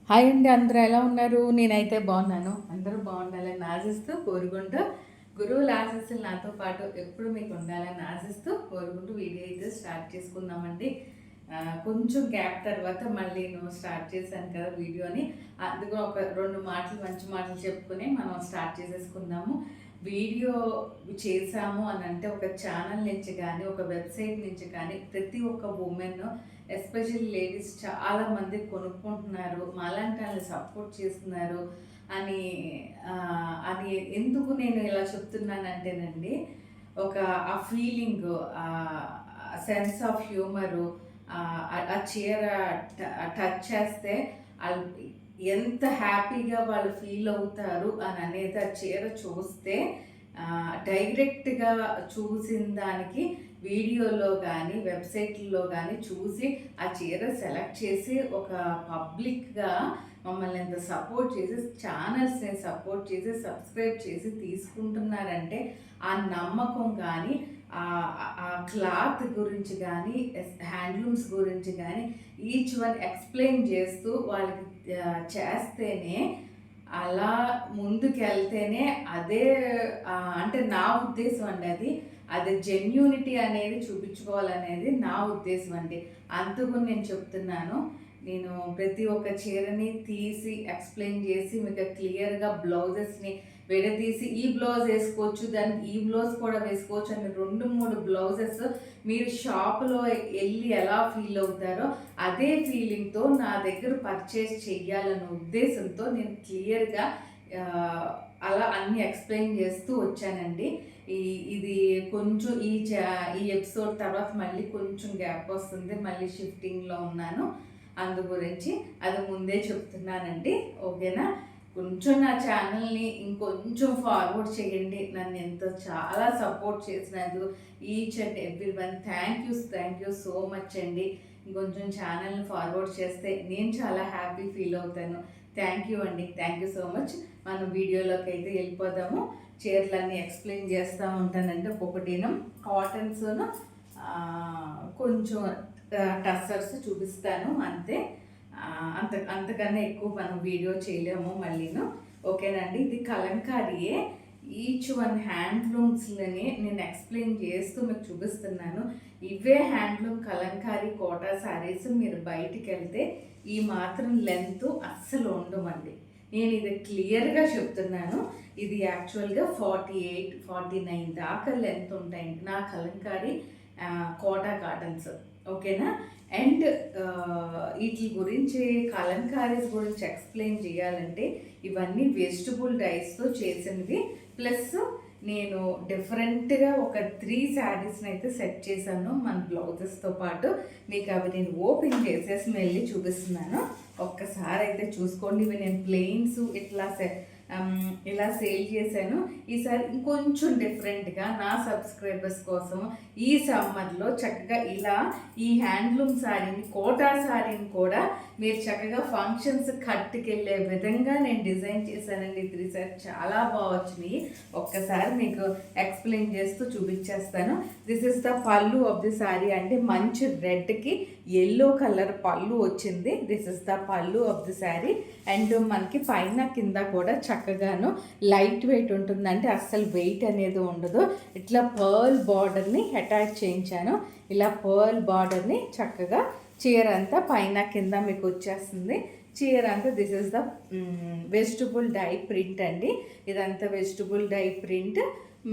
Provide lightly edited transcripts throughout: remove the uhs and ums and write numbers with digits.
Hi అండి, అందరూ ఎలా ఉన్నారు? నేనైతే బాగున్నాను. అందరూ బాగుండాలని ఆశిస్తూ కోరుకుంటూ, గురువుల ఆశీస్సులు నాతో పాటు ఎప్పుడు మీకు ఉండాలని ఆశిస్తూ కోరుకుంటూ వీడియో అయితే స్టార్ట్ చేసుకుందామండి. కొంచెం గ్యాప్ తర్వాత మళ్ళీ నేను స్టార్ట్ చేశాను కదా వీడియోని. అందుకు ఒక రెండు మాటలు మంచి మాటలు చెప్పుకొని మనం స్టార్ట్ చేసేసుకుందాము. వీడియో చేసాము అని అంటే ఒక ఛానల్ నుంచి కానీ ఒక వెబ్సైట్ నుంచి కానీ ప్రతి ఒక్క ఉమెన్, ఎస్పెషల్లీ లేడీస్ చాలామంది కొనుక్కుంటున్నారు, మాలాంటి వాళ్ళని సపోర్ట్ చేస్తున్నారు అని అది ఎందుకు నేను ఇలా చెప్తున్నానంటేనండి, ఒక ఆ ఫీలింగ్, సెన్స్ ఆఫ్ హ్యూమరు, ఆ చీర టచ్ చేస్తే ఎంత హ్యాపీగా వాళ్ళు ఫీల్ అవుతారు అని అనేది ఆ చీర చూస్తే డైరెక్ట్గా చూసిన దానికి వీడియోలో కానీ వెబ్సైట్లో కానీ చూసి ఆ చీర సెలెక్ట్ చేసి ఒక పబ్లిక్గా మమ్మల్ని ఎంత సపోర్ట్ చేసి ఛానల్స్ని సపోర్ట్ చేసి సబ్స్క్రైబ్ చేసి తీసుకుంటున్నారంటే ఆ నమ్మకం కానీ ఆ క్లాత్ గురించి కానీ హ్యాండ్లూమ్స్ గురించి కానీ ఈచ్ వన్ ఎక్స్ప్లెయిన్ చేస్తూ వాళ్ళకి చేస్తేనే, అలా ముందుకెళ్తేనే అదే అంటే నా ఉద్దేశం అండి. అది జెన్యూనిటీ అనేది చూపించుకోవాలనేది నా ఉద్దేశం అండి. అందుకు నేను చెప్తున్నాను. నేను ప్రతి ఒక్క చీరని తీసి ఎక్స్ప్లెయిన్ చేసి మీకు క్లియర్గా బ్లౌజెస్ని విడదీసి ఈ బ్లౌజ్ వేసుకోవచ్చు, దానికి ఈ బ్లౌజ్ కూడా వేసుకోవచ్చు అని 2-3 బ్లౌజెస్ మీరు షాప్లో వెళ్ళి ఎలా ఫీల్ అవుతారో అదే ఫీలింగ్తో నా దగ్గర పర్చేస్ చెయ్యాలన్న ఉద్దేశంతో నేను క్లియర్గా అలా అన్నీ ఎక్స్ప్లెయిన్ చేస్తూ వచ్చానండి. ఇది కొంచెం ఈ ఎపిసోడ్ తర్వాత మళ్ళీ కొంచెం గ్యాప్ వస్తుంది, మళ్ళీ షిఫ్టింగ్లో ఉన్నాను. అందు గురించి అది ముందే చెప్తున్నానండి. ఓకేనా? కొంచెం నా ఛానల్ని ఇంకొంచెం ఫార్వర్డ్ చేయండి. నన్ను ఎంతో చాలా సపోర్ట్ చేసినందుకు each and every one thank you so much అండి. ఇంకొంచెం ఛానల్ని ఫార్వర్డ్ చేస్తే నేను చాలా హ్యాపీ ఫీల్ అవుతాను. థ్యాంక్ యూ అండి, థ్యాంక్ యూ సో మచ్. మనం వీడియోలోకి అయితే వెళ్ళిపోదాము. చీరలన్నీ ఎక్స్ప్లెయిన్ చేస్తూ ఉంటానంటే ఒక్కొక్కటిను కాటన్స్ను కొంచెం టస్సర్స్ చూపిస్తాను అంతే. అంతకన్నా ఎక్కువ మనం వీడియో చేయలేము మళ్ళీను. ఓకేనండి? ఇది కలంకారీయే. ఈచ్ వన్ హ్యాండ్లూమ్స్లని నేను ఎక్స్ప్లెయిన్ చేస్తూ మీకు చూపిస్తున్నాను. ఇవే హ్యాండ్లూమ్ కలంకారీ కోటా శారీస్ మీరు బయటికి వెళ్తే ఈ మాత్రం లెంత్ అస్సలు ఉండవండి. నేను ఇది క్లియర్గా చెప్తున్నాను. ఇది యాక్చువల్గా 48-49 దాకా లెంత్ ఉంటాయండి నా కలంకారీ కోటా కాటన్స్. ఓకేనా? అండ్ వీటి గురించి కలంకారీస్ గురించి ఎక్స్ప్లెయిన్ చేయాలంటే ఇవన్నీ వెజిటబుల్ డైస్తో చేసినవి. ప్లస్ నేను డిఫరెంట్గా ఒక 3 శారీస్ని అయితే సెట్ చేశాను మన బ్లౌజెస్తో పాటు. మీకు అవి నేను ఓపెన్ చేసేసి వెళ్ళి చూపిస్తున్నాను. ఒక్కసారి అయితే చూసుకోండి. ఇవి నేను ప్లెయిన్స్ ఇలా సేల్ చేశాను. ఈసారి ఇంకొంచెం డిఫరెంట్గా నా సబ్స్క్రైబర్స్ కోసం ఈ సమ్మర్లో చక్కగా ఇలా ఈ హ్యాండ్లూమ్ శారీని, కోటా శారీని కూడా మీరు చక్కగా ఫంక్షన్స్ కట్టుకెళ్ళే విధంగా నేను డిజైన్ చేశానండి. 3 సారీ చాలా బాగా వచ్చినాయి. ఒక్కసారి మీకు ఎక్స్ప్లెయిన్ చేస్తూ చూపించేస్తాను. దిస్ ఇస్ ద పళ్ళు ఆఫ్ ది శారీ అండి. మంచి రెడ్కి ఎల్లో కలర్ పళ్ళు వచ్చింది. దిస్ ఇస్ ద పళ్ళు ఆఫ్ ది శారీ. అండ్ మనకి పైన కింద కూడా చక్కగాను లైట్ వెయిట్ ఉంటుందంటే అస్సలు వెయిట్ అనేది ఉండదు. ఇట్లా పర్ల్ బార్డర్ని అటాచ్ చేయించాను. ఇలా పర్ల్ బార్డర్ని చక్కగా చీర అంతా పైన కింద మీకు వచ్చేస్తుంది. చీర అంతా this is the vegetable dye print అండి. ఇదంతా వెజిటబుల్ డై ప్రింట్.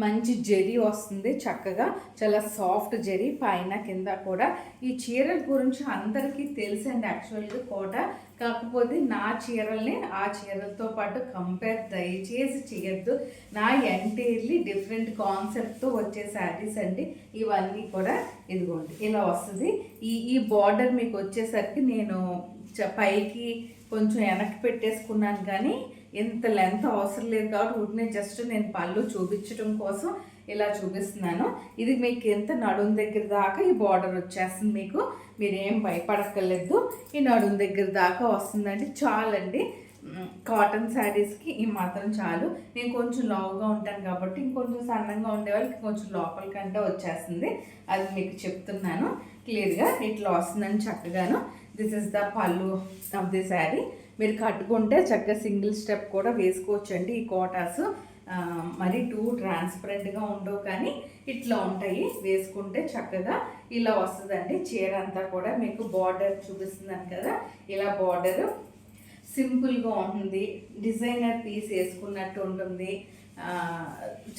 మంచి జరీ వస్తుంది, చక్కగా చాలా సాఫ్ట్ జరీ పైన కింద కూడా. ఈ చీరల గురించి అందరికీ తెలుసండి యాక్చువల్గా కోటా. కాకపోతే నా చీరల్ని ఆ చీరలతో పాటు కంపేర్ దయచేసి చేయొద్దు. నా ఎంటైర్లీ డిఫరెంట్ కాన్సెప్ట్తో వచ్చే శారీస్ అండి ఇవన్నీ కూడా. ఇదిగోండి ఇలా వస్తుంది. ఈ బార్డర్ మీకు వచ్చేసరికి నేను పైకి కొంచెం వెనక్కి పెట్టేసుకున్నాను, కానీ ఇంత లెంత్ అవసరం లేదు కాబట్టి ఉడినే జస్ట్ నేను పళ్ళు చూపించడం కోసం ఇలా చూపిస్తున్నాను. ఇది మీకు ఎంత నడుము దగ్గర దాకా ఈ బార్డర్ వచ్చేస్తుంది. మీరేం భయపడక్కర్లేదు. ఈ నడుము దగ్గర దాకా వస్తుందండి. చాలండి. కాటన్ శారీస్కి ఈ మాత్రం చాలు. నేను కొంచెం లావుగా ఉంటాను కాబట్టి ఇంకొంచెం సన్నంగా ఉండే వాళ్ళకి కొంచెం లోపలికంటే వచ్చేస్తుంది. అది మీకు చెప్తున్నాను క్లియర్గా. ఇట్లా వస్తుందని చక్కగాను. దిస్ ఇస్ ద పళ్ళు ఆఫ్ ది శారీ. మీరు కట్టుకుంటే చక్కగా సింగిల్ స్టెప్ కూడా వేసుకోవచ్చండి. ఈ కోటాస్ మరి టూ ట్రాన్స్పరెంట్గా ఉండవు, కానీ ఇట్లా ఉంటాయి. వేసుకుంటే చక్కగా ఇలా వస్తుందండి. చీర అంతా కూడా మీకు బార్డర్ చూపిస్తున్నాను కదా, ఇలా బార్డర్ సింపుల్గా ఉంటుంది. డిజైనర్ పీస్ వేసుకున్నట్టు ఉంటుంది.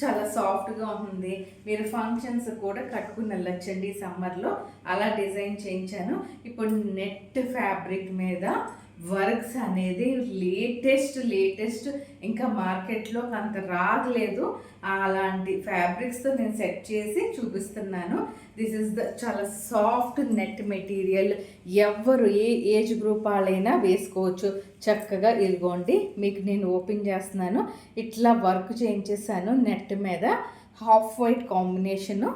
చాలా సాఫ్ట్గా ఉంటుంది. మీరు ఫంక్షన్స్ కూడా కట్టుకుని వెళ్ళొచ్చండి సమ్మర్లో. అలా డిజైన్ చేయించాను. ఇప్పుడు నెట్ ఫ్యాబ్రిక్ మీద వర్క్స్ అనేది లేటెస్ట్ ఇంకా మార్కెట్లో అంత రాగలేదు. అలాంటి ఫ్యాబ్రిక్స్తో నేను సెట్ చేసి చూపిస్తున్నాను. దిస్ ఇస్ ద చాలా సాఫ్ట్ నెట్ మెటీరియల్. ఎవరు ఏ ఏజ్ గ్రూప్ వాళ్ళైనా వేసుకోవచ్చు చక్కగా. ఇదిగోండి మీకు నేను ఓపెన్ చేస్తున్నాను. ఇట్లా వర్క్ చేయించేసాను నెట్ మీద. హాఫ్ వైట్ కాంబినేషను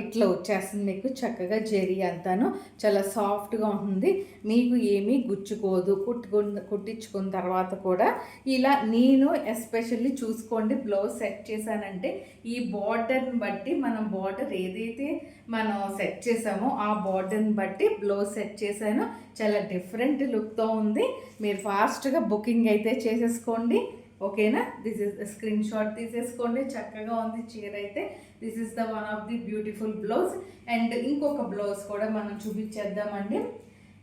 ఇట్లా వచ్చేస్తుంది మీకు చక్కగా. జెరీ అంతాను చాలా సాఫ్ట్గా ఉంటుంది. మీకు ఏమీ గుచ్చుకోదు. కుట్టించుకున్న తర్వాత కూడా ఇలా నేను ఎస్పెషల్లీ చూసుకోండి, బ్లౌజ్ సెట్ చేశానంటే ఈ బార్డర్ని బట్టి మనం బార్డర్ ఏదైతే మనం సెట్ చేసామో ఆ బార్డర్ని బట్టి బ్లౌజ్ సెట్ చేశాను. చాలా డిఫరెంట్ లుక్తో ఉంది. మీరు ఫాస్ట్గా బుకింగ్ అయితే చేసేసుకోండి. ఓకేనా? దిస్ ఇస్ స్క్రీన్ షాట్ తీసేసుకోండి. చక్కగా ఉంది చీర అయితే. This is the one of the beautiful blouse. And ఇంకొక బ్లౌజ్ కూడా మనం చూపించేద్దామండి.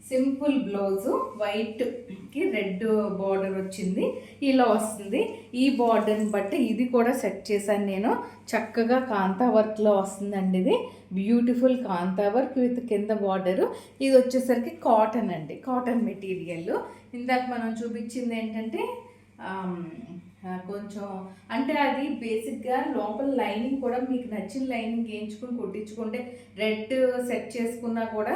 సింపుల్ బ్లౌజు వైట్కి రెడ్ బార్డర్ వచ్చింది. ఇలా వస్తుంది. ఈ బార్డర్ని బట్టి ఇది కూడా సెట్ చేశాను నేను. చక్కగా కాంతా వర్క్లో వస్తుందండి. ఇది బ్యూటిఫుల్ కాంతా వర్క్ విత్ కింద బార్డరు. ఇది వచ్చేసరికి కాటన్ అండి, కాటన్ మెటీరియల్. ఇందాక మనం చూపించింది ఏంటంటే కొంచెం అంటే అది బేసిక్గా లోపల లైనింగ్ కూడా మీకు నచ్చిన లైనింగ్ వేయించుకుని కుట్టించుకుంటే రెడ్ సెట్ చేసుకున్నా కూడా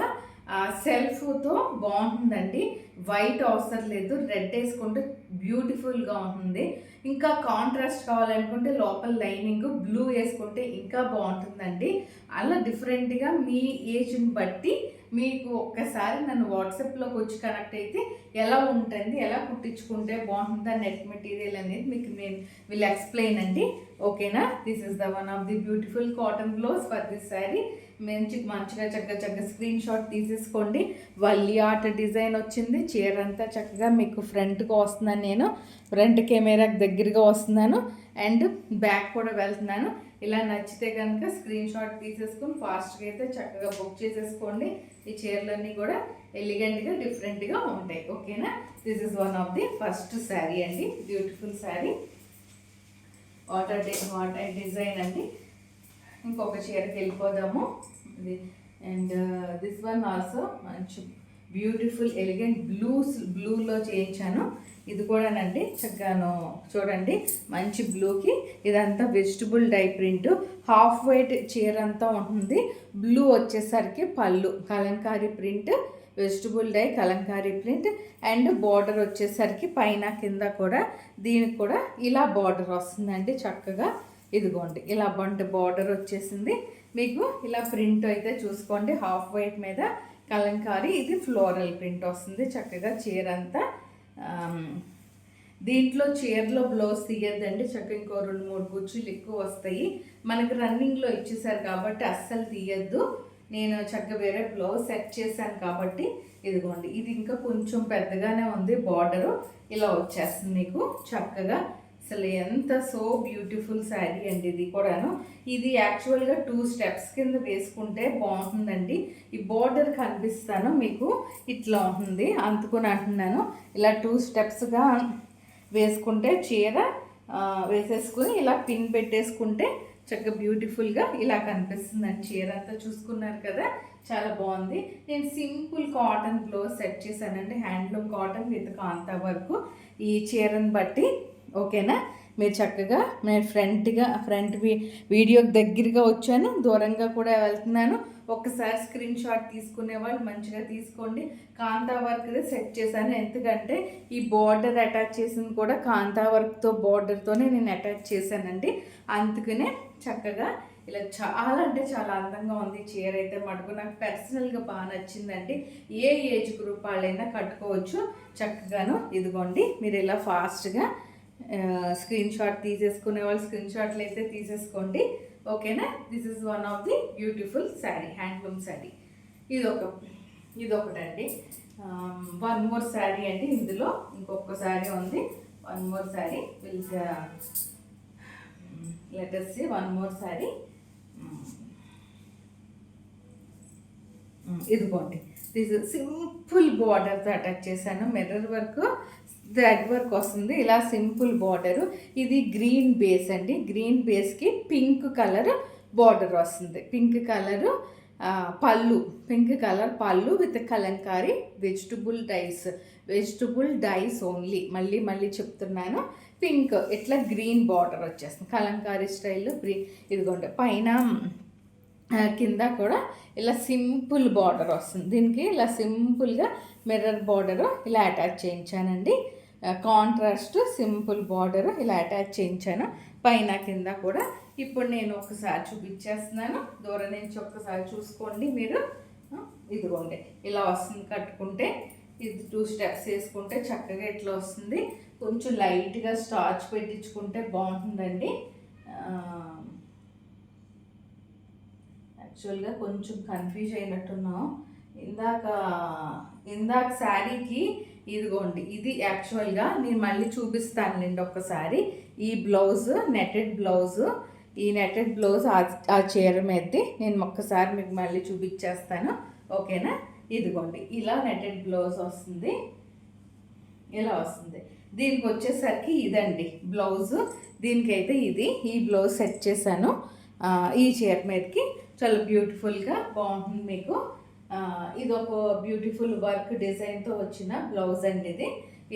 సెల్ఫ్తో బాగుంటుందండి. వైట్ అవసరం లేదు, రెడ్ వేసుకుంటే బ్యూటిఫుల్గా ఉంటుంది. ఇంకా కాంట్రాస్ట్ కావాలనుకుంటే లోపల లైనింగ్ బ్లూ వేసుకుంటే ఇంకా బాగుంటుందండి. అలా డిఫరెంట్గా మీ ఏజ్ని బట్టి మీకు ఒక్కసారి నన్ను వాట్సాప్లోకి వచ్చి కనెక్ట్ అయితే ఎలా ఉంటుంది, ఎలా కుట్టించుకుంటే బాగుంటుందా నెట్ మెటీరియల్ అనేది మీకు నేను విల్ ఎక్స్ప్లెయిన్ అండి. ఓకేనా? This is the one of the beautiful cotton blouse for this sari. మంచిగా చక్కగా స్క్రీన్ షాట్ తీసేసుకోండి. వల్లి ఆర్ట్ డిజైన్ వచ్చింది. చీర అంతా చక్కగా మీకు ఫ్రంట్గా వస్తున్నాను, నేను ఫ్రంట్ కెమెరాకి దగ్గరగా వస్తున్నాను అండ్ బ్యాక్ కూడా వెళ్తున్నాను. ఇలా నచ్చితే కనుక స్క్రీన్ షాట్ తీసేసుకొని ఫాస్ట్గా అయితే చక్కగా బుక్ చేసేసుకోండి. ఈ చీరలన్నీ కూడా ఎలిగెంట్గా డిఫరెంట్గా ఉంటాయి. ఓకేనా? This is one of the first sari అండి. బ్యూటిఫుల్ శారీ, వాటర్ డిజైన్ అండి. ఇంకొక చీరకి వెళ్ళిపోదాము. అండ్ దిస్ వన్ ఆల్సో మంచి బ్యూటిఫుల్ ఎలిగెంట్ బ్లూలో చేయించాను. ఇది కూడానండి చక్కగాను చూడండి, మంచి బ్లూకి ఇదంతా vegetable dye print. Half white చీర అంతా ఉంటుంది. బ్లూ వచ్చేసరికి పళ్ళు Kalamkari print, vegetable dye Kalamkari print and border వచ్చేసరికి పైన కింద కూడా దీనికి కూడా ఇలా బార్డర్ వస్తుందండి చక్కగా. ఇదిగోండి ఇలా బార్డర్ వచ్చేసింది మీకు. ఇలా ప్రింట్ అయితే చూసుకోండి, హాఫ్ వైట్ మీద కలంకారీ. ఇది ఫ్లోరల్ ప్రింట్ వస్తుంది చక్కగా చీర అంతా. దీంట్లో చీరలో బ్లౌజ్ తీయద్దండి, చక్కగా ఇంకో 2-3 కుర్చీలు ఎక్కువ వస్తాయి. మనకి రన్నింగ్లో ఇచ్చేసారు కాబట్టి అస్సలు తీయద్దు. నేను చక్కగా వేరే బ్లౌజ్ సెట్ చేశాను కాబట్టి ఇదిగోండి. ఇది ఇంకా కొంచెం పెద్దగానే ఉంది బార్డరు. ఇలా వచ్చేస్తుంది మీకు చక్కగా. అసలు ఎంత సో బ్యూటిఫుల్ శారీ అండి ఇది కూడాను. ఇది యాక్చువల్గా 2 స్టెప్స్ కింద వేసుకుంటే బాగుంటుందండి. ఈ బార్డర్ కనిపిస్తాను మీకు ఇట్లా ఉంటుంది అందుకుని అంటున్నాను. ఇలా 2 స్టెప్స్గా వేసుకుంటే చీర వేసేసుకుని ఇలా పిన్ పెట్టేసుకుంటే చక్కగా బ్యూటిఫుల్గా ఇలా కనిపిస్తుందండి. చీర అంతా చూసుకున్నారు కదా, చాలా బాగుంది. నేను సింపుల్ కాటన్ బ్లౌజ్ సెట్ చేశానండి, handloom cotton with Kantha work. ఈ చీరను బట్టి ఓకేనా? మీరు చక్కగా నేను ఫ్రంట్ వీడియో దగ్గరగా వచ్చాను, దూరంగా కూడా వెళ్తున్నాను. ఒక్కసారి స్క్రీన్ షాట్ తీసుకునే వాళ్ళు మంచిగా తీసుకోండి. కాంతా వర్క్ సెట్ చేశాను, ఎందుకంటే ఈ బార్డర్ అటాచ్ చేసింది కూడా కాంతా వర్క్తో బార్డర్తోనే నేను అటాచ్ చేశానండి. అందుకనే చక్కగా ఇలా చాలా అంటే చాలా అందంగా ఉంది చీర అయితే మటుకు. నాకు పర్సనల్గా బాగా నచ్చిందండి. ఏ ఏజ్ గ్రూప్ వాళ్ళైనా కట్టుకోవచ్చు చక్కగాను. ఇదిగోండి మీరు ఇలా ఫాస్ట్గా స్క్రీన్ షాట్ తీసేసుకునే వాళ్ళు స్క్రీన్ షాట్లు అయితే తీసేసుకోండి. ఓకేనా? This is one of the beautiful sari, handloom sari. ఇదొకటండి. వన్ మోర్ శారీ అండి. ఇందులో ఇంకొక శారీ ఉంది. One more sari will letters see one more sari. ఇదిగోండి, దిస్ సింపుల్ బార్డర్తో అటాచ్ చేశాను. మిర్రర్ వర్క్, థ్రెడ్ వర్క్ వస్తుంది. ఇలా సింపుల్ బార్డరు. ఇది గ్రీన్ బేస్ అండి. గ్రీన్ బేస్కి పింక్ కలర్ బార్డర్ వస్తుంది. పింక్ కలరు పళ్ళు, పింక్ కలర్ పళ్ళు with Kalamkari vegetable dyes only. మళ్ళీ మళ్ళీ చెప్తున్నాను, పింక్ ఇట్లా గ్రీన్ బార్డర్ వచ్చేస్తుంది కలంకారీ స్టైల్లో. ఇదిగోండి, పైన కింద కూడా ఇలా సింపుల్ బార్డర్ వస్తుంది. దీనికి ఇలా సింపుల్గా మిర్రర్ బార్డరు ఇలా అటాచ్ చేయించానండి. కాంట్రాస్ట్ సింపుల్ బార్డరు ఇలా అటాచ్ చేయించాను పైన కింద కూడా. ఇప్పుడు నేను ఒకసారి చూపించేస్తున్నాను, దూరం నుంచి ఒక్కసారి చూసుకోండి మీరు. ఇదిగోండి, ఇలా వస్తుంది కట్టుకుంటే. ఇది 2 స్టెప్స్ వేసుకుంటే చక్కగా ఇట్లా వస్తుంది. కొంచెం లైట్గా స్టార్చ్ పెట్టించుకుంటే బాగుంటుందండి. యాక్చువల్గా కొంచెం కన్ఫ్యూజ్ అయినట్టున్నాం. ఇందాక శారీకి ఇదిగోండి, ఇది యాక్చువల్గా నేను మళ్ళీ చూపిస్తానులేండి ఒక్కసారి. ఈ బ్లౌజ్ నెట్టెడ్ బ్లౌజు, ఈ నెట్టెడ్ బ్లౌజ్ ఆ చీర మీదది నేను ఒక్కసారి మీకు మళ్ళీ చూపించేస్తాను, ఓకేనా. ఇదిగోండి, ఇలా నెట్టెడ్ బ్లౌజ్ వస్తుంది, ఇలా వస్తుంది. దీనికి వచ్చేసరికి ఇదండి బ్లౌజు. దీనికైతే ఈ బ్లౌజ్ సెట్ చేశాను ఈ చీర మీదకి. చాలా బ్యూటిఫుల్గా బాగుంటుంది మీకు. ఇది ఒక బ్యూటిఫుల్ వర్క్ డిజైన్తో వచ్చిన బ్లౌజ్ అండి.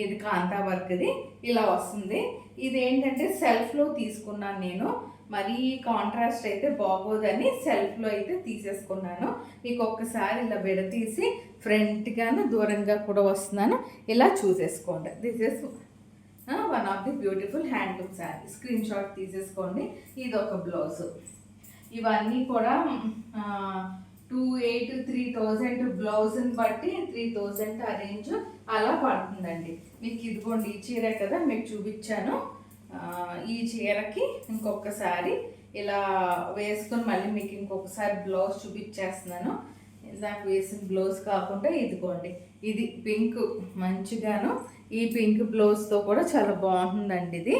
ఇది కాంతా వర్క్ది ఇలా వస్తుంది. ఇది ఏంటంటే సెల్ఫ్లో తీసుకున్నాను నేను. మరీ కాంట్రాస్ట్ అయితే బాగోదని సెల్ఫ్లో అయితే తీసేసుకున్నాను. మీకు ఒక్కసారి ఇలా విడతీసి ఫ్రంట్గాను దూరంగా కూడా వస్తున్నాను, ఇలా చూసేసుకోండి. This is one of the beautiful handloom sari. Screenshot తీసేసుకోండి. ఇది ఒక బ్లౌజు. ఇవన్నీ కూడా 2,800-3,000 బ్లౌజ్ని బట్టి 3,000 ఆ రేంజ్ అలా పడుతుందండి మీకు. ఇదిగోండి, ఈ చీర కదా మీకు చూపించాను. ఈ చీరకి ఇంకొకసారి ఇలా వేసుకొని మళ్ళీ మీకు ఇంకొకసారి బ్లౌజ్ చూపించేస్తున్నాను. ఇందాక వేసిన బ్లౌజ్ కాకుండా ఇదిగోండి, ఇది పింక్ మంచిగాను. ఈ పింక్ బ్లౌజ్తో కూడా చాలా బాగుంటుందండి ఇది.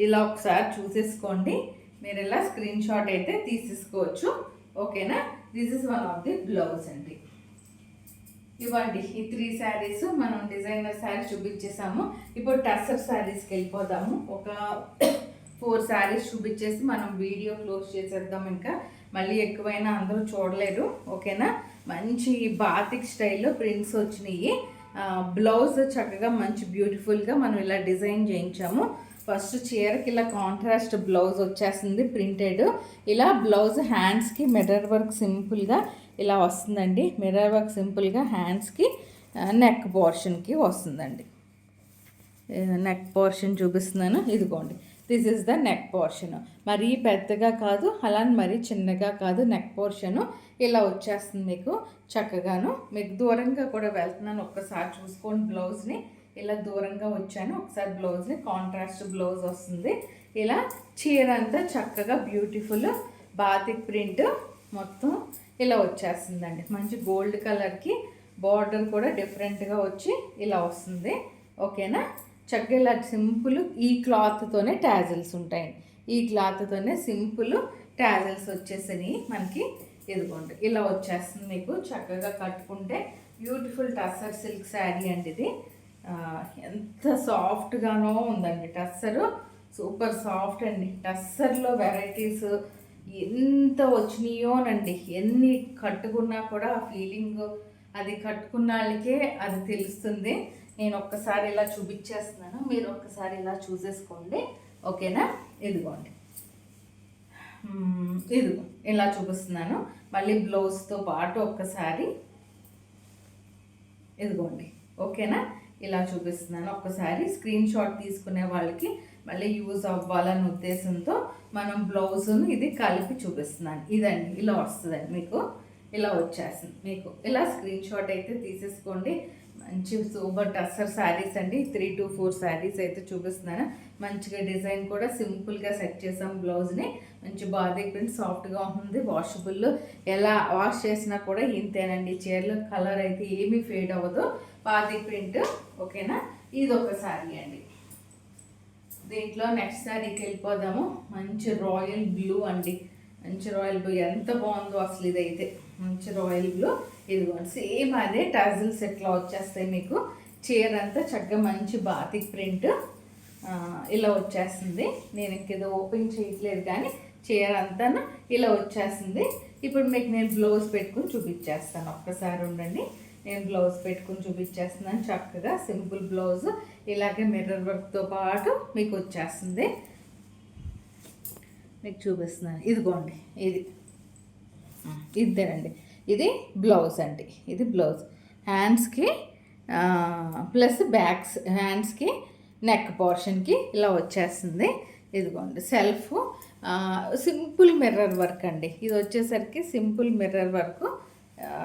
ఇలా ఒకసారి చూసేసుకోండి. మీరు ఇలా స్క్రీన్ షాట్ అయితే తీసేసుకోవచ్చు, ఓకేనా. This is one of the blouse అండి. ఇవ్వండి, ఈ 3 శారీస్ మనం డిజైనర్ శారీస్ చూపించేసాము. ఇప్పుడు టస్సర్ శారీస్కి వెళ్ళిపోదాము. ఒక 4 శారీస్ చూపించేసి మనం వీడియో క్లోజ్ చేసేద్దాం. ఇంకా మళ్ళీ ఎక్కువైనా అందరూ చూడలేరు, ఓకేనా. మంచి బాతిక్ స్టైల్లో ప్రింట్స్ వచ్చినాయి. బ్లౌజ్ చక్కగా మంచి బ్యూటిఫుల్గా మనం ఇలా డిజైన్ చేయించాము. ఫస్ట్ చీరకి ఇలా కాంట్రాస్ట్ బ్లౌజ్ వచ్చేస్తుంది ప్రింటెడ్. ఇలా బ్లౌజ్ హ్యాండ్స్కి మిర్రర్ వర్క్ సింపుల్గా ఇలా వస్తుందండి. మిర్రర్ వర్క్ సింపుల్గా హ్యాండ్స్కి నెక్ పోర్షన్కి వస్తుందండి. నెక్ పోర్షన్ చూపిస్తున్నాను, ఇదిగోండి. This is the neck portion. మరీ పెద్దగా కాదు, అలానే మరీ చిన్నగా కాదు. నెక్ పోర్షను ఇలా వచ్చేస్తుంది మీకు చక్కగాను. మీకు దూరంగా కూడా వెళ్తున్నాను, ఒక్కసారి చూసుకోండి. బ్లౌజ్ని ఇలా దూరంగా వచ్చాను, ఒకసారి బ్లౌజ్ని కాంట్రాస్ట్ బ్లౌజ్ వస్తుంది. ఇలా చీర అంతా చక్కగా బ్యూటిఫుల్ బాతిక్ ప్రింట్ మొత్తం ఇలా వచ్చేస్తుందండి. మంచి గోల్డ్ కలర్కి బార్డర్ కూడా డిఫరెంట్గా వచ్చి ఇలా వస్తుంది, ఓకేనా. చక్కగా ఇలా సింపుల్ ఈ క్లాత్తోనే ట్యాజిల్స్ ఉంటాయి. ఈ క్లాత్తోనే సింపుల్ ట్యాజిల్స్ వచ్చేసినాయి మనకి. ఇదిగోండి, ఇలా వచ్చేస్తుంది మీకు చక్కగా కట్టుకుంటే. బ్యూటిఫుల్ టస్సర్ సిల్క్ శారీ అండి ఇది. ఎంత సాఫ్ట్గానో ఉందండి టస్సరు. సూపర్ సాఫ్ట్ అండి. టస్సర్లో వెరైటీస్ ఎంత వచ్చినాయోనండి. ఎన్ని కట్టుకున్నా కూడా ఆ ఫీలింగ్ అది కట్టుకున్న వాళ్ళకే అది తెలుస్తుంది. నేను ఒక్కసారి ఇలా చూపించేస్తున్నాను, మీరు ఒక్కసారి ఇలా చూసేసుకోండి, ఓకేనా. ఇదిగోండి, ఇదిగో ఇలా చూపిస్తున్నాను. మళ్ళీ బ్లౌజ్తో పాటు ఒక్కసారి ఇదిగోండి, ఓకేనా. ఇలా చూపిస్తున్నాను. ఒక్కసారి స్క్రీన్ షాట్ తీసుకునే వాళ్ళకి మళ్ళీ యూజ్ అవ్వాలనే ఉద్దేశంతో మనం బ్లౌజును ఇది కలిపి చూపిస్తున్నాను. ఇదండి, ఇలా వస్తుందండి మీకు. ఇలా వచ్చేస్తుంది మీకు. ఇలా స్క్రీన్ షాట్ అయితే తీసేసుకోండి. మంచి సూపర్ టస్సర్ శారీస్ అండి. 3 to 4 శారీస్ అయితే చూపిస్తున్నాను. మంచిగా డిజైన్ కూడా సింపుల్గా సెట్ చేసాం. బ్లౌజ్ని మంచి బాతిక్ ప్రింట్ సాఫ్ట్గా ఉంటుంది. వాషబుల్, ఎలా వాష్ చేసినా కూడా ఇంతేనండి. చీరలు కలర్ అయితే ఏమీ ఫేడ్ అవ్వదు. Batik print. ఓకేనా, ఇది ఒక శారీ అండి. దీంట్లో నెక్స్ట్ శారీకి వెళ్ళిపోదాము. మంచి రాయల్ బ్లూ అండి, మంచి రాయల్ బ్లూ. ఎంత బాగుందో అసలు ఇదైతే, మంచి రాయల్ బ్లూ. ఇదిగోండి సేమ్ అదే టజిల్స్ ఎట్లా వచ్చేస్తాయి మీకు. చీర అంతా చక్కగా మంచి బాతిక్ ప్రింట్ ఇలా వచ్చేస్తుంది. నేను ఇంకేదో ఓపెన్ చేయట్లేదు కానీ చీర అంతా ఇలా వచ్చేస్తుంది. ఇప్పుడు మీకు నేను బ్లౌజ్ పెట్టుకుని చూపించేస్తాను. ఒక్కసారి ఉండండి, నేను బ్లౌజ్ పెట్టుకుని చూపించేస్తున్నాను. చక్కగా సింపుల్ బ్లౌజ్ ఇలాగే మిర్రర్ వర్క్తో పాటు మీకు వచ్చేస్తుంది. మీకు చూపిస్తున్నాను. ఇదిగోండి, ఇదేనండి, ఇది బ్లౌజ్ అండి. ఇది బ్లౌజ్ హ్యాండ్స్కి ప్లస్ బ్యాక్స్, హ్యాండ్స్కి నెక్ పోర్షన్కి ఇలా వచ్చేస్తుంది. ఇదిగోండి సెల్ఫ్ సింపుల్ మిర్రర్ వర్క్ అండి. ఇది వచ్చేసరికి సింపుల్ మిర్రర్ వర్క్.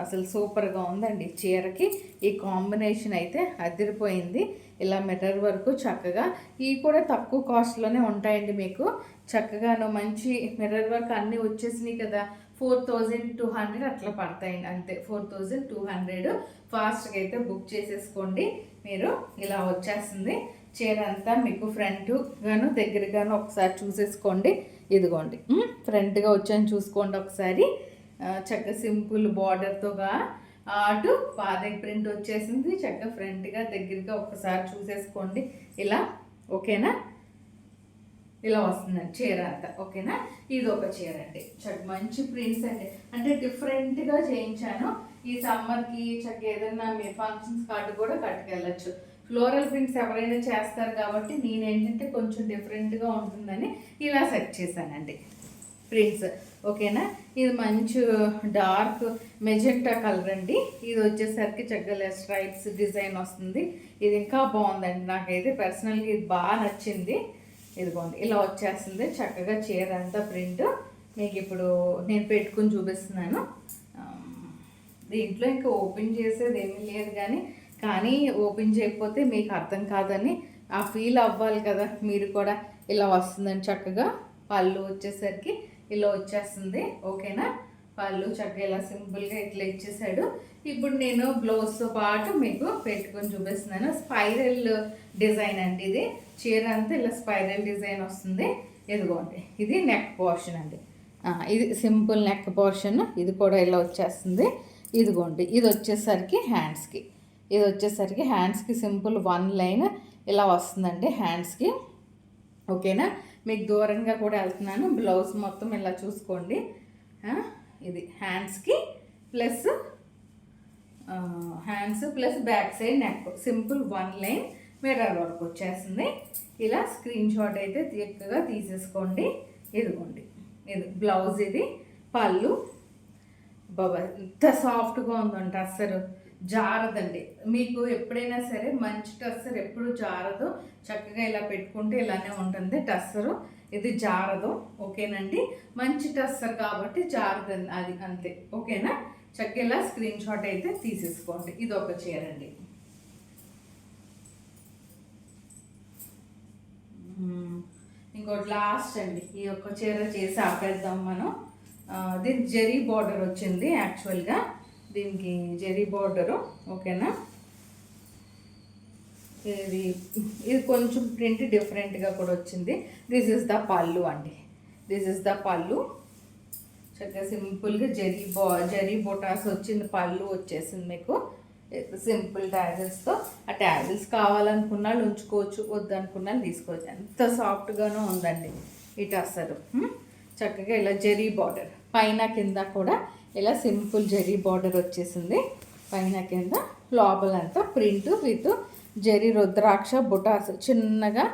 అసలు సూపర్గా ఉందండి చీరకి. ఈ కాంబినేషన్ అయితే అదిరిపోయింది. ఇలా మిర్రర్ వర్క్ చక్కగా, ఇవి కూడా తక్కువ కాస్ట్లోనే ఉంటాయండి మీకు. చక్కగాను మంచి మిర్రర్ వర్క్ అన్నీ వచ్చేసినాయి కదా. 4200 అట్లా పడతాయండి అంతే. 4200 ఫాస్ట్గా అయితే బుక్ చేసేసుకోండి మీరు. ఇలా వచ్చేస్తుంది చీర అంతా మీకు. ఫ్రంట్ గాను దగ్గరగాను ఒకసారి చూసేసుకోండి. ఇదిగోండి ఫ్రంట్గా వచ్చాను చూసుకోండి ఒకసారి. చక్కగా సింపుల్ బార్డర్తోగా అటు బాతిక్ ప్రింట్ వచ్చేసింది. చక్కగా ఫ్రంట్గా దగ్గరగా ఒకసారి చూసేసుకోండి ఇలా. ఓకేనా, ఇలా వస్తుందండి చీర అంతా. ఓకేనా, ఇది ఒక చీర అండి. మంచి ప్రింట్స్ అండి, అంటే డిఫరెంట్గా చేయించాను. ఈ సమ్మర్కి చక్కగా ఏదైనా మీ ఫంక్షన్స్ కార్డు కూడా కట్టుకెళ్ళచ్చు. ఫ్లోరల్ ప్రింట్స్ ఎవరైనా చేస్తారు కాబట్టి నేనేంటంటే కొంచెం డిఫరెంట్గా ఉంటుందని ఇలా సెట్ చేశానండి ప్రింట్స్. ఓకేనా, ఇది మంచి డార్క్ మెజెంటా కలర్ అండి. ఇది వచ్చేసరికి చక్కగా స్ట్రైప్స్ డిజైన్ వస్తుంది. ఇది ఇంకా బాగుందండి, నాకైతే పర్సనల్గా ఇది బాగా నచ్చింది. ఇదిగోండి ఇలా వచ్చేస్తుంది చక్కగా చీర అంతా ప్రింట్. మీకు ఇప్పుడు నేను పెట్టుకుని చూపిస్తున్నాను. దీంట్లో ఇంకా ఓపెన్ చేసేది ఏమీ లేదు కానీ ఓపెన్ చేయకపోతే మీకు అర్థం కాదని ఆ ఫీల్ అవ్వాలి కదా మీరు కూడా. ఇలా వస్తుందని చక్కగా. పళ్ళు వచ్చేసరికి ఇలా వచ్చేస్తుంది. ఓకేనా, పళ్ళు చక్కగా ఇలా సింపుల్గా ఇట్లా ఇచ్చేసాడు. ఇప్పుడు నేను బ్లౌజ్తో పాటు మీకు పెట్టుకొని చూపిస్తున్నాను. స్పైరల్ డిజైన్ అండి ఇది. చీర అంతా ఇలా స్పైరల్ డిజైన్ వస్తుంది. ఇదిగోండి, ఇది నెక్ పోర్షన్ అండి. ఇది సింపుల్ నెక్ పోర్షన్. ఇది కూడా ఇలా వచ్చేస్తుంది. ఇదిగోండి, ఇది వచ్చేసరికి హ్యాండ్స్కి. ఇది వచ్చేసరికి హ్యాండ్స్కి సింపుల్ 1 లైన్ ఇలా వస్తుందండి హ్యాండ్స్కి. ఓకేనా, మీకు దూరంగా కూడా వెళ్తున్నాను. బ్లౌజ్ మొత్తం ఇలా చూసుకోండి. ఇది హ్యాండ్స్కి plus back side neck simple 1 line mirror work వచ్చేస్తుంది. ఇలా స్క్రీన్ షాట్ అయితే చక్కగా తీసేసుకోండి. ఇదిగోండి, ఇది బ్లౌజ్, ఇది పళ్ళు. బాబా ఎంత సాఫ్ట్గా ఉందంటే అస్సలు జారదండి. మీకు ఎప్పుడైనా సరే మంచి టస్సర్ ఎప్పుడు జారదు. చక్కగా ఇలా పెట్టుకుంటే ఇలానే ఉంటుంది టస్సరు. ఇది జారదు. ఓకేనండి, మంచి టస్సర్ కాబట్టి జారదండి, అది అంతే. ఓకేనా, చక్కగా ఇలా స్క్రీన్ షాట్ అయితే తీసేసుకోండి. ఇది ఒక చీర అండి. ఇంకోటి లాస్ట్ అండి, ఈ ఒక్క చీర చేసి ఆపేద్దాం మనం. దీనికి జరీ బార్డర్ వచ్చింది యాక్చువల్గా. దీనికి జరీ బార్డరు. ఓకేనా, ఇది కొంచెం ప్రింట్ డిఫరెంట్గా కూడా వచ్చింది. దిస్ ఇస్ ద పళ్ళు అండి. దిస్ ఇస్ ద పళ్ళు. చక్కగా సింపుల్గా జరీ బొటాస్ వచ్చింది. పళ్ళు వచ్చేసింది మీకు సింపుల్ ట్యాజిల్స్తో. ఆ ట్యాజిల్స్ కావాలనుకున్న వాళ్ళు ఉంచుకోవచ్చు, వద్దనుకున్న వాళ్ళు తీసుకోవచ్చు. ఎంత సాఫ్ట్గానూ ఉందండి ఈ టస్సరు. చక్కగా ఇలా జరీ బార్డర్ పైన కింద కూడా ఇలా సింపుల్ జరీ బార్డర్ వచ్చేసింది. పైన కింద లోపలంతా ప్రింట్ విత్ జరీ రుద్రాక్ష బుటాస్ చిన్నగా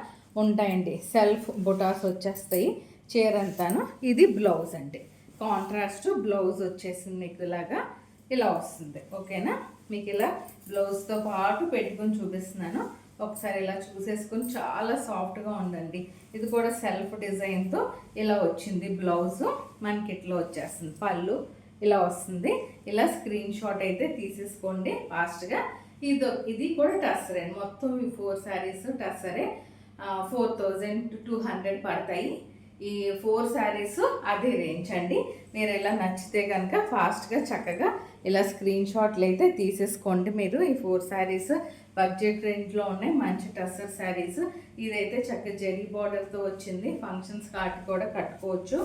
ఉంటాయండి. సెల్ఫ్ బుటాస్ వచ్చేస్తాయి చీర అంతాను. ఇది బ్లౌజ్ అండి. కాంట్రాస్ట్ బ్లౌజ్ వచ్చేసింది మీకు ఇలాగా. ఇలా వస్తుంది. ఓకేనా, మీకు ఇలా బ్లౌజ్తో పాటు పెట్టుకొని చూపిస్తున్నాను. ఒకసారి ఇలా చూసేసుకొని చాలా సాఫ్ట్గా ఉందండి. ఇది కూడా సెల్ఫ్ డిజైన్తో ఇలా వచ్చింది. బ్లౌజు మనకి ఇట్లా వచ్చేస్తుంది. పళ్ళు ఇలా వస్తుంది. ఇలా స్క్రీన్ షాట్ అయితే తీసేసుకోండి ఫాస్ట్గా. ఇది కూడా టస్సరే. మొత్తం ఈ 4 శారీస్ టస్సరే. 4200 పడతాయి. ఈ 4 శారీస్ అదే రేంజ్ అండి. మీరు ఇలా నచ్చితే కనుక ఫాస్ట్గా చక్కగా ఇలా స్క్రీన్ షాట్లు అయితే తీసేసుకోండి మీరు. ఈ 4 శారీస్ బడ్జెట్ రేంజ్లో ఉన్నాయి, మంచి టస్సర్ శారీస్. ఇదైతే చక్కగా జరీ బార్డర్తో వచ్చింది, ఫంక్షన్స్ కాటి కూడా కట్టుకోవచ్చు.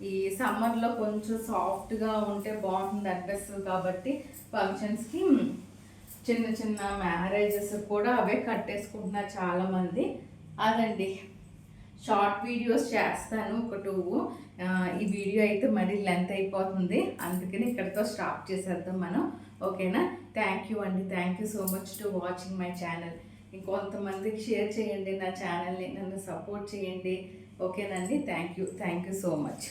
ఈ సమ్మర్లో కొంచెం సాఫ్ట్గా ఉంటే బాగుంటుంది అనిపిస్తుంది కాబట్టి ఫంక్షన్స్కి, చిన్న చిన్న మ్యారేజెస్ కూడా అవే కట్టేసుకుంటున్నారు చాలామంది. అదండి, షార్ట్ వీడియోస్ చేస్తాను ఒక 2. ఈ వీడియో అయితే మరీ లెంత్ అయిపోతుంది, అందుకని ఇక్కడితో స్టాప్ చేసేద్దాం మనం. ఓకేనా? థ్యాంక్ యూ అండి, thank you so much to watching my channel. ఇంకొంతమందికి షేర్ చేయండి నా ఛానల్ని, నన్ను సపోర్ట్ చేయండి. ఓకేనండి, థ్యాంక్ యూ సో మచ్.